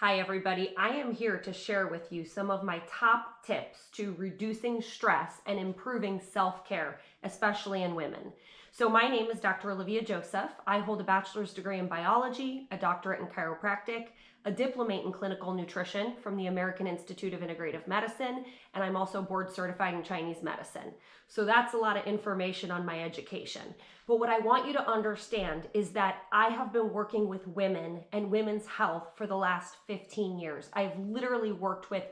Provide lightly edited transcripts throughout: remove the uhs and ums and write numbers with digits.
Hi everybody, I am here to share with you some of my top tips to reducing stress and improving self-care, especially in women. So my name is Dr. Olivia Joseph. I hold a bachelor's degree in biology, a doctorate in chiropractic, a diplomate in clinical nutrition from the American Institute of Integrative Medicine, and I'm also board certified in Chinese medicine. So that's a lot of information on my education. But what I want you to understand is that I have been working with women and women's health for the last 15 years. I've literally worked with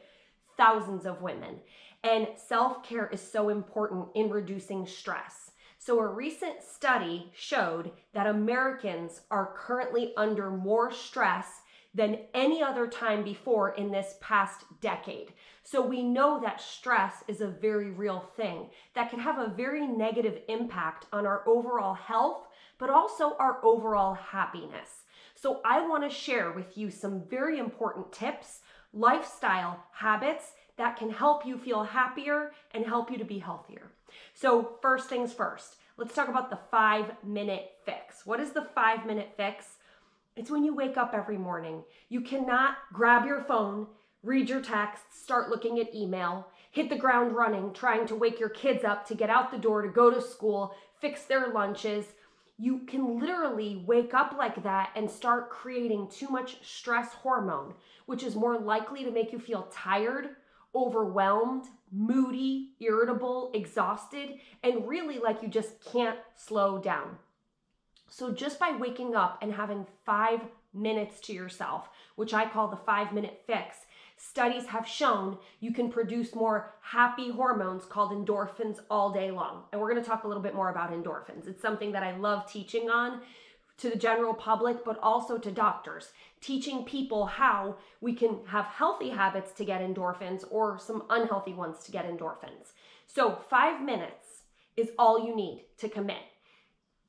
thousands of women, and self-care is so important in reducing stress. So a recent study showed that Americans are currently under more stress than any other time before in this past decade. So we know that stress is a very real thing that can have a very negative impact on our overall health, but also our overall happiness. So I want to share with you some very important tips, lifestyle habits that can help you feel happier and help you to be healthier. So first things first, let's talk about the 5-minute fix. What is the 5-minute fix? It's when you wake up every morning. You cannot grab your phone, read your texts, start looking at email, hit the ground running, trying to wake your kids up to get out the door, to go to school, fix their lunches. You can literally wake up like that and start creating too much stress hormone, which is more likely to make you feel tired, overwhelmed, moody, irritable, exhausted, and really like you just can't slow down. So just by waking up and having 5 minutes to yourself, which I call the 5-minute fix, studies have shown you can produce more happy hormones called endorphins all day long. And we're going to talk a little bit more about endorphins. It's something that I love teaching on to the general public, but also to doctors, teaching people how we can have healthy habits to get endorphins or some unhealthy ones to get endorphins. So 5 minutes is all you need to commit.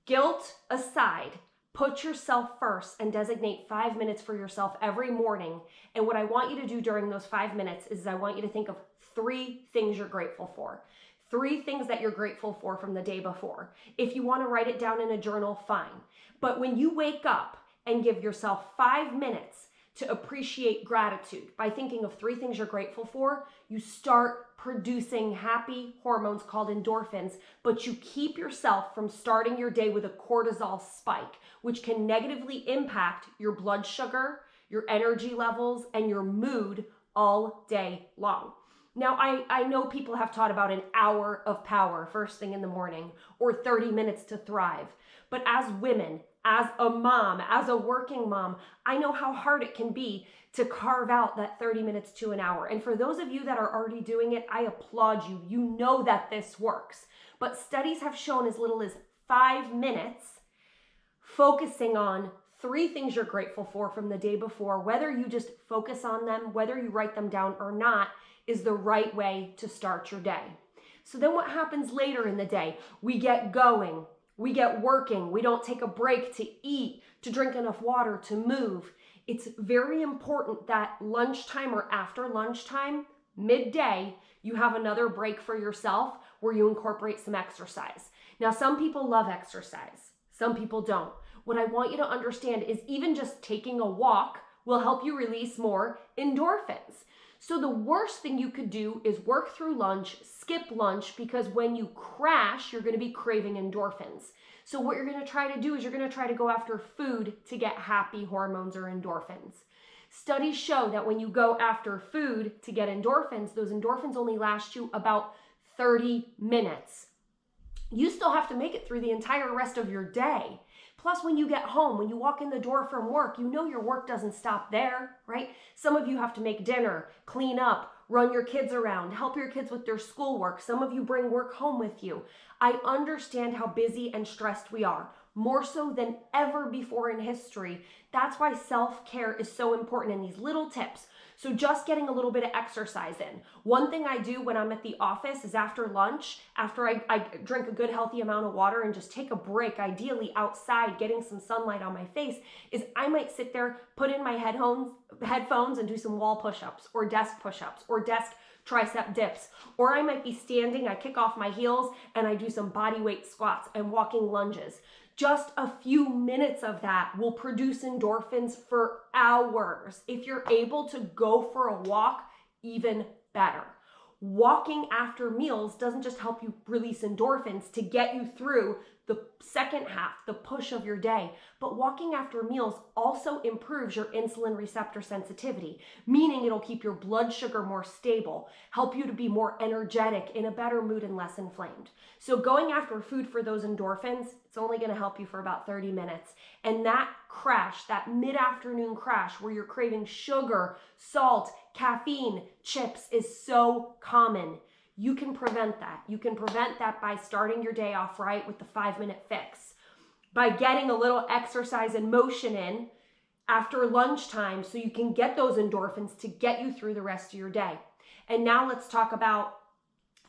Guilt aside, put yourself first and designate 5 minutes for yourself every morning. And what I want you to do during those 5 minutes is I want you to think of 3 things you're grateful for. 3 things that you're grateful for from the day before. If you want to write it down in a journal, fine. But when you wake up and give yourself 5 minutes to appreciate gratitude by thinking of 3 things you're grateful for, you start producing happy hormones called endorphins, but you keep yourself from starting your day with a cortisol spike, which can negatively impact your blood sugar, your energy levels, and your mood all day long. Now, I know people have taught about an hour of power first thing in the morning or 30 minutes to thrive, but as women, as a mom, as a working mom, I know how hard it can be to carve out that 30 minutes to an hour. And for those of you that are already doing it, I applaud you. You know that this works. But studies have shown as little as 5 minutes focusing on 3 things you're grateful for from the day before, whether you just focus on them, whether you write them down or not, is the right way to start your day. So then what happens later in the day? We get going. We get working, we don't take a break to eat, to drink enough water, to move. It's very important that lunchtime or after lunchtime, midday, you have another break for yourself where you incorporate some exercise. Now, some people love exercise, some people don't. What I want you to understand is even just taking a walk will help you release more endorphins. So the worst thing you could do is work through lunch, skip lunch, because when you crash, you're going to be craving endorphins. So what you're going to try to do is you're going to try to go after food to get happy hormones or endorphins. Studies show that when you go after food to get endorphins, those endorphins only last you about 30 minutes. You still have to make it through the entire rest of your day. Plus, when you get home, when you walk in the door from work, you know your work doesn't stop there, right? Some of you have to make dinner, clean up, run your kids around, help your kids with their schoolwork. Some of you bring work home with you. I understand how busy and stressed we are, more so than ever before in history. That's why self-care is so important in these little tips. So just getting a little bit of exercise in. One thing I do when I'm at the office is after lunch, after I drink a good healthy amount of water and just take a break, ideally outside, getting some sunlight on my face, is I might sit there, put in my headphones and do some wall push-ups or desk push-ups or desk tricep dips. Or I might be standing, I kick off my heels and I do some body weight squats and walking lunges. Just a few minutes of that will produce endorphins for hours. If you're able to go for a walk, even better. Walking after meals doesn't just help you release endorphins to get you through the second half, the push of your day, but walking after meals also improves your insulin receptor sensitivity, meaning it'll keep your blood sugar more stable, help you to be more energetic, in a better mood, and less inflamed. So going after food for those endorphins, it's only going to help you for about 30 minutes. And that crash, that mid-afternoon crash where you're craving sugar, salt, caffeine, chips, is so common. You can prevent that. You can prevent that by starting your day off right with the 5-minute fix, by getting a little exercise and motion in after lunchtime so you can get those endorphins to get you through the rest of your day. And now let's talk about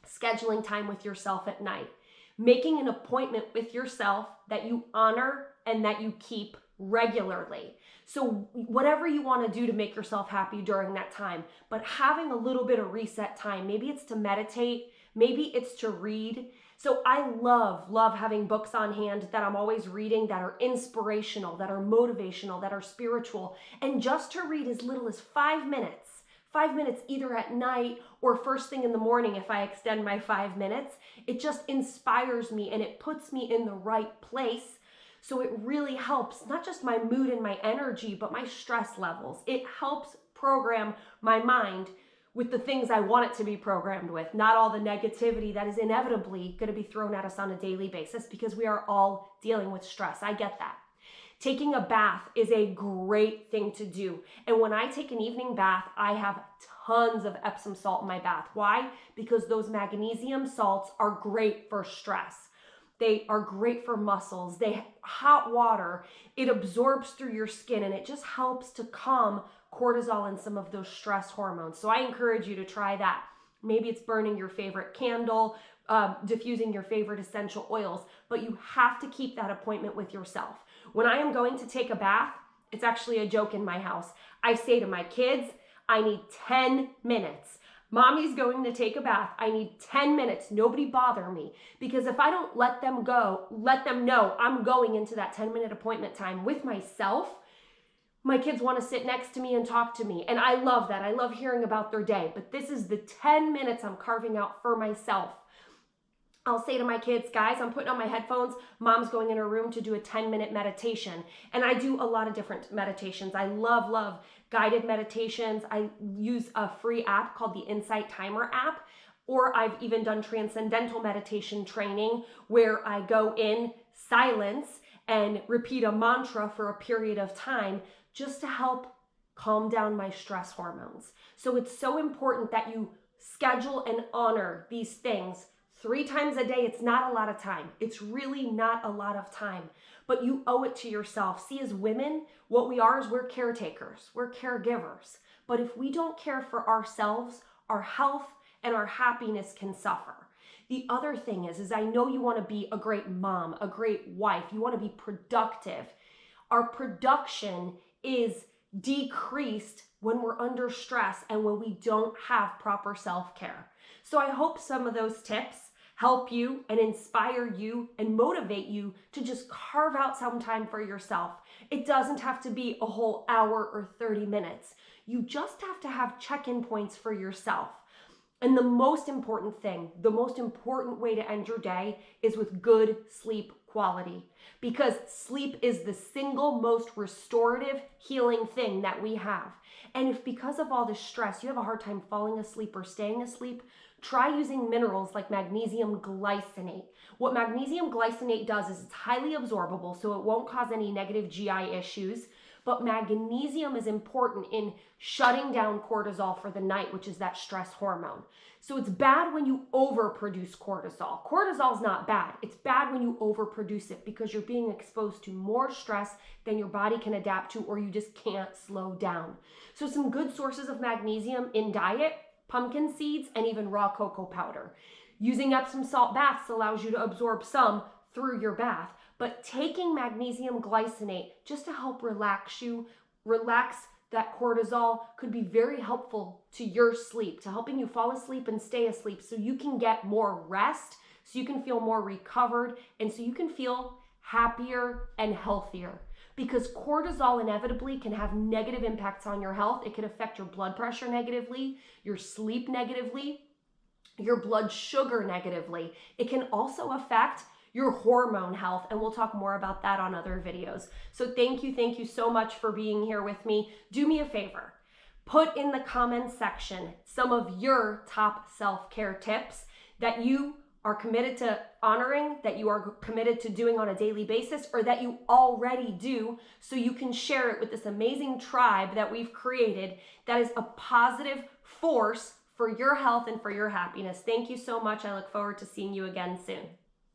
scheduling time with yourself at night. Making an appointment with yourself that you honor and that you keep regularly. So whatever you want to do to make yourself happy during that time, but having a little bit of reset time. Maybe it's to meditate, maybe it's to read. So I love having books on hand that I'm always reading, that are inspirational, that are motivational, that are spiritual. And just to read as little as 5 minutes. 5 minutes either at night or first thing in the morning if I extend my 5 minutes. It just inspires me and it puts me in the right place. So it really helps not just my mood and my energy, but my stress levels. It helps program my mind with the things I want it to be programmed with, not all the negativity that is inevitably going to be thrown at us on a daily basis, because we are all dealing with stress. I get that. Taking a bath is a great thing to do. And when I take an evening bath, I have tons of Epsom salt in my bath. Why? Because those magnesium salts are great for stress. They are great for muscles. Hot water, it absorbs through your skin and it just helps to calm cortisol and some of those stress hormones. So I encourage you to try that. Maybe it's burning your favorite candle, diffusing your favorite essential oils, but you have to keep that appointment with yourself. When I am going to take a bath, it's actually a joke in my house. I say to my kids, I need 10 minutes. Mommy's going to take a bath. I need 10 minutes. Nobody bother me. Because if I don't let them know I'm going into that 10-minute appointment time with myself, my kids want to sit next to me and talk to me. And I love that. I love hearing about their day. But this is the 10 minutes I'm carving out for myself. I'll say to my kids, guys, I'm putting on my headphones. Mom's going in her room to do a 10-minute meditation. And I do a lot of different meditations. I love guided meditations. I use a free app called the Insight Timer app, or I've even done transcendental meditation training where I go in silence and repeat a mantra for a period of time just to help calm down my stress hormones. So it's so important that you schedule and honor these things 3 times a day. It's not a lot of time. It's really not a lot of time, but you owe it to yourself. See, as women, what we are is we're caretakers, we're caregivers. But if we don't care for ourselves, our health and our happiness can suffer. The other thing is I know you want to be a great mom, a great wife. You want to be productive. Our production is decreased when we're under stress and when we don't have proper self-care. So I hope some of those tips help you and inspire you and motivate you to just carve out some time for yourself. It doesn't have to be a whole hour or 30 minutes. You just have to have check-in points for yourself. And the most important thing, the most important way to end your day is with good sleep quality, because sleep is the single most restorative, healing thing that we have. And if because of all this stress, you have a hard time falling asleep or staying asleep, try using minerals like magnesium glycinate. What magnesium glycinate does is it's highly absorbable, so it won't cause any negative GI issues. But magnesium is important in shutting down cortisol for the night, which is that stress hormone. So it's bad when you overproduce cortisol. Cortisol is not bad. It's bad when you overproduce it because you're being exposed to more stress than your body can adapt to, or you just can't slow down. So some good sources of magnesium in diet: pumpkin seeds and even raw cocoa powder. Using Epsom salt baths allows you to absorb some through your bath. But taking magnesium glycinate just to help relax that cortisol could be very helpful to your sleep, to helping you fall asleep and stay asleep so you can get more rest, so you can feel more recovered, and so you can feel happier, and healthier. Because cortisol inevitably can have negative impacts on your health. It can affect your blood pressure negatively, your sleep negatively, your blood sugar negatively. It can also affect your hormone health, and we'll talk more about that on other videos. So thank you so much for being here with me. Do me a favor. Put in the comments section some of your top self-care tips that you are committed to honoring, that you are committed to doing on a daily basis, or that you already do, so you can share it with this amazing tribe that we've created that is a positive force for your health and for your happiness. Thank you so much. I look forward to seeing you again soon.